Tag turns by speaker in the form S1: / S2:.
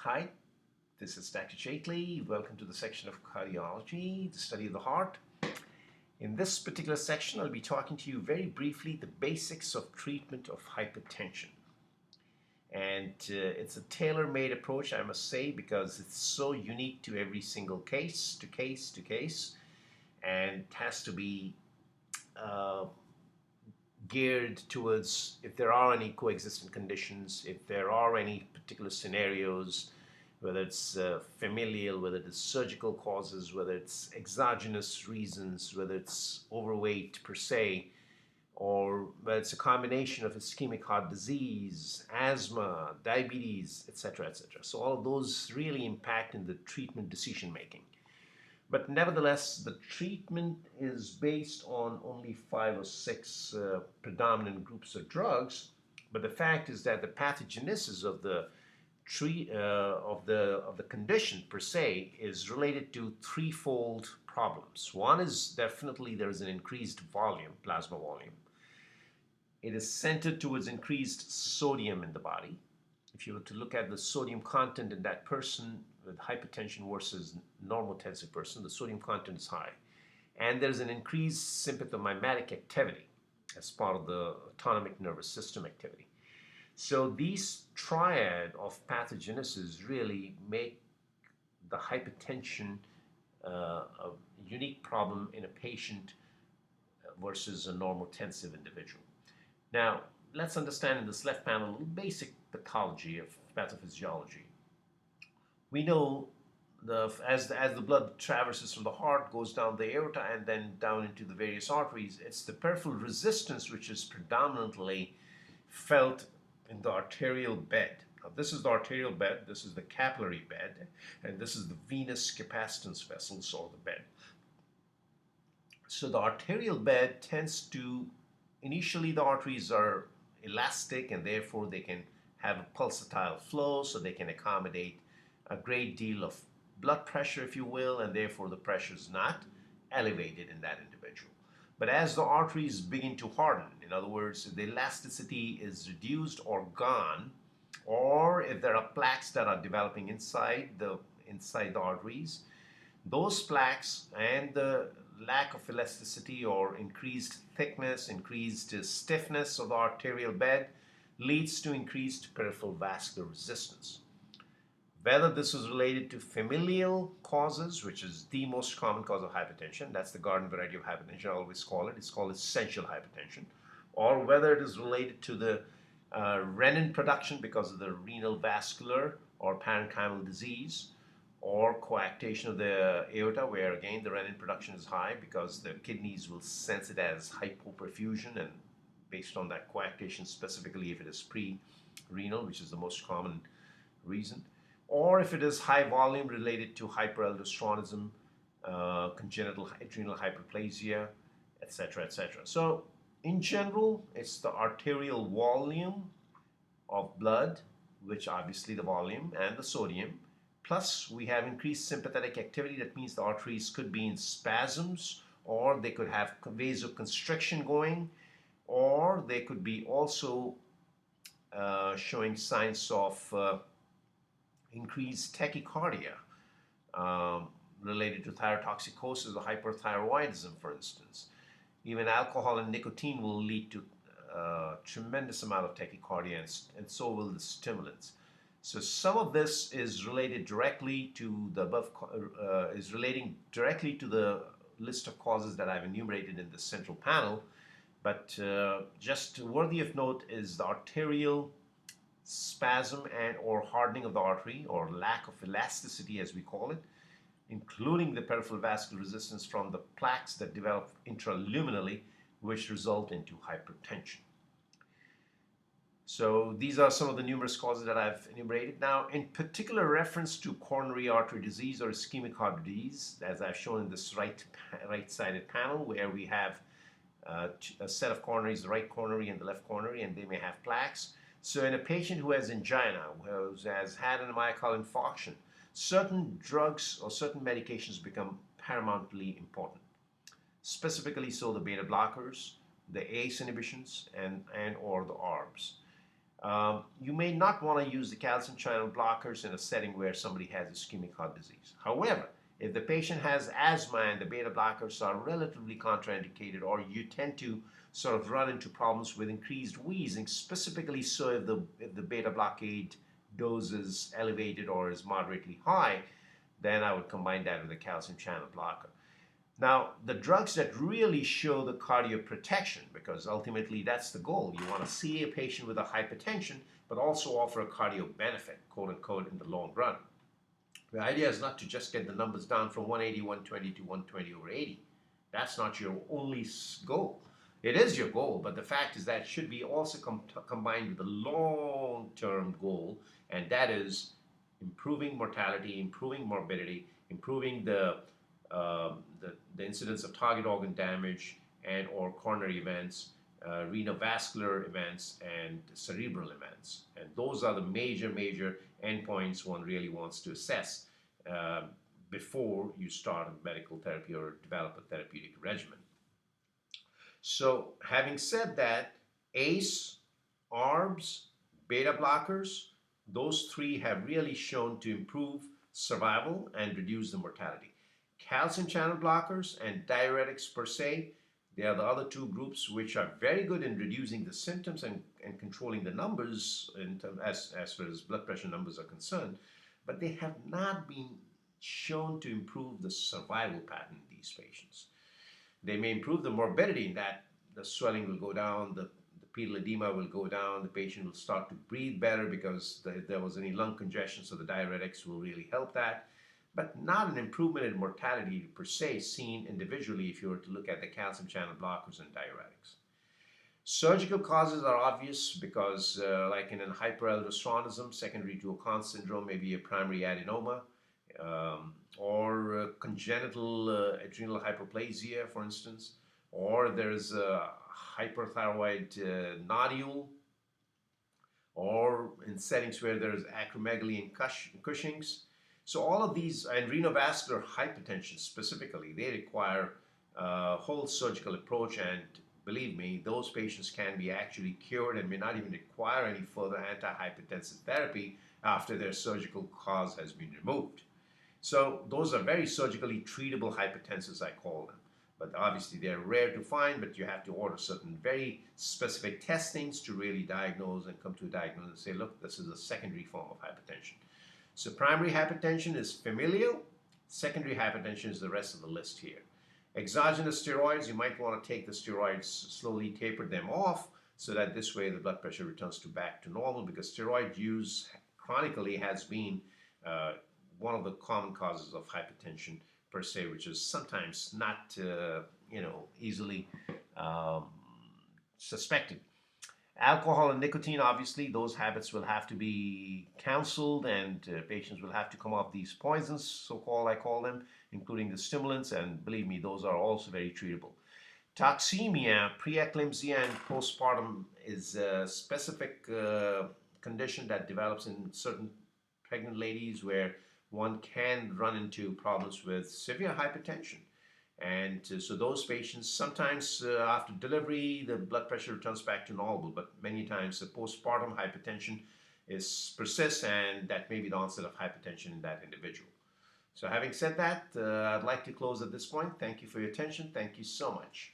S1: Hi, this is Dr. Jaitly. Welcome to the section of cardiology, the study of the heart. In this particular section, I'll be talking to you very briefly the basics of treatment of hypertension. And it's a tailor-made approach, I must say, because it's so unique to every single case, to case, and it has to be geared towards if there are any coexistent conditions, if there are any particular scenarios, whether it's familial, whether it's surgical causes, whether it's exogenous reasons, whether it's overweight per se, or whether it's a combination of ischemic heart disease, asthma, diabetes, etc., etc. So all of those really impact in the treatment decision making. But nevertheless, the treatment is based on only 5 or 6 predominant groups of drugs. But the fact is that the pathogenesis of the condition per se is related to threefold problems. One is definitely there is an increased volume, plasma volume. It is centered towards increased sodium in the body. If you were to look at the sodium content in that person with hypertension versus normotensive person, the sodium content is high. And there's an increased sympathomimetic activity as part of the autonomic nervous system activity. So these triad of pathogenesis really make the hypertension a unique problem in a patient versus a normotensive individual. Now, let's understand in this left panel a little basic pathology of pathophysiology. We know as the blood traverses from the heart, goes down the aorta, and then down into the various arteries, it's the peripheral resistance which is predominantly felt in the arterial bed. Now, this is the arterial bed, this is the capillary bed, and this is the venous capacitance vessels or the bed. So the arterial bed tends to, initially the arteries are elastic and therefore they can have a pulsatile flow, so they can accommodate a great deal of blood pressure, if you will, and therefore the pressure is not elevated in that individual. But as the arteries begin to harden, in other words, if the elasticity is reduced or gone, or if there are plaques that are developing inside the arteries, those plaques and the lack of elasticity or increased thickness, increased stiffness of the arterial bed leads to increased peripheral vascular resistance. Whether this is related to familial causes, which is the most common cause of hypertension, that's the garden variety of hypertension, I always call it, it's called essential hypertension, or whether it is related to the renin production because of the renal vascular or parenchymal disease, or coactation of the aorta, where again the renin production is high because the kidneys will sense it as hypoperfusion, and based on that coactation, specifically if it is pre-renal, which is the most common reason, or if it is high volume related to hyperaldosteronism, congenital adrenal hyperplasia, etc., etc. So in general, it's the arterial volume of blood, which obviously the volume and the sodium, plus we have increased sympathetic activity. That means the arteries could be in spasms, or they could have vasoconstriction going, or they could be also showing signs of increased tachycardia related to thyrotoxicosis or hyperthyroidism, for instance. Even alcohol and nicotine will lead to tremendous amount of tachycardia, and so will the stimulants. So some of this is related directly to the relating directly to the list of causes that I've enumerated in the central panel, but just worthy of note is the arterial spasm and or hardening of the artery, or lack of elasticity as we call it, including the peripheral vascular resistance from the plaques that develop intraluminally, which result into hypertension. So these are some of the numerous causes that I've enumerated. Now, in particular reference to coronary artery disease or ischemic heart disease, as I've shown in this right-sided panel, where we have a set of coronaries, the right coronary and the left coronary, and they may have plaques. So in a patient who has angina, who has had a myocardial infarction, certain drugs or certain medications become paramountly important. Specifically so the beta blockers, the ACE inhibitions, and or the ARBs. You may not want to use the calcium channel blockers in a setting where somebody has ischemic heart disease. However, if the patient has asthma and the beta blockers are relatively contraindicated, or you tend to sort of run into problems with increased wheezing, specifically so if the beta blockade dose is elevated or is moderately high, then I would combine that with a calcium channel blocker. Now, the drugs that really show the cardioprotection, because ultimately that's the goal. You want to see a patient with a hypertension, but also offer a cardio benefit, quote unquote, in the long run. The idea is not to just get the numbers down from 180, 120 to 120 over 80. That's not your only goal. It is your goal, but the fact is that it should be also combined with a long-term goal, and that is improving mortality, improving morbidity, improving the incidence of target organ damage and or coronary events, renovascular events, and cerebral events. And those are the major endpoints one really wants to assess before you start a medical therapy or develop a therapeutic regimen. So having said that, ACE, ARBs, beta blockers, those three have really shown to improve survival and reduce the mortality. Calcium channel blockers and diuretics per se, they are the other two groups which are very good in reducing the symptoms and controlling the numbers as far as blood pressure numbers are concerned, but they have not been shown to improve the survival pattern in these patients. They may improve the morbidity in that the swelling will go down, the pedal edema will go down, the patient will start to breathe better because if there was any lung congestion, so the diuretics will really help that. But not an improvement in mortality per se seen individually if you were to look at the calcium channel blockers and diuretics. Surgical causes are obvious because like in an hyperaldosteronism secondary to a Conn syndrome, maybe a primary adenoma, or congenital adrenal hyperplasia, for instance, or there's a hyperthyroid nodule, or in settings where there's acromegaly and Cushing's. So all of these, and renovascular hypertension specifically, they require a whole surgical approach, and believe me, those patients can be actually cured and may not even require any further antihypertensive therapy after their surgical cause has been removed. So those are very surgically treatable hypertensives, I call them. But obviously they're rare to find, but you have to order certain very specific testings to really diagnose and come to a diagnosis and say, look, this is a secondary form of hypertension. So primary hypertension is familial. Secondary hypertension is the rest of the list here. Exogenous steroids, you might want to take the steroids, slowly taper them off, so that this way the blood pressure returns back to normal, because steroid use chronically has been one of the common causes of hypertension per se, which is sometimes not easily suspected. Alcohol and nicotine, obviously, those habits will have to be counseled, and patients will have to come off these poisons, so-called, I call them, including the stimulants, and believe me, those are also very treatable. Toxemia, preeclampsia, and postpartum is a specific condition that develops in certain pregnant ladies where one can run into problems with severe hypertension. And so those patients, sometimes after delivery, the blood pressure returns back to normal, but many times the postpartum hypertension persists, and that may be the onset of hypertension in that individual. So having said that, I'd like to close at this point. Thank you for your attention. Thank you so much.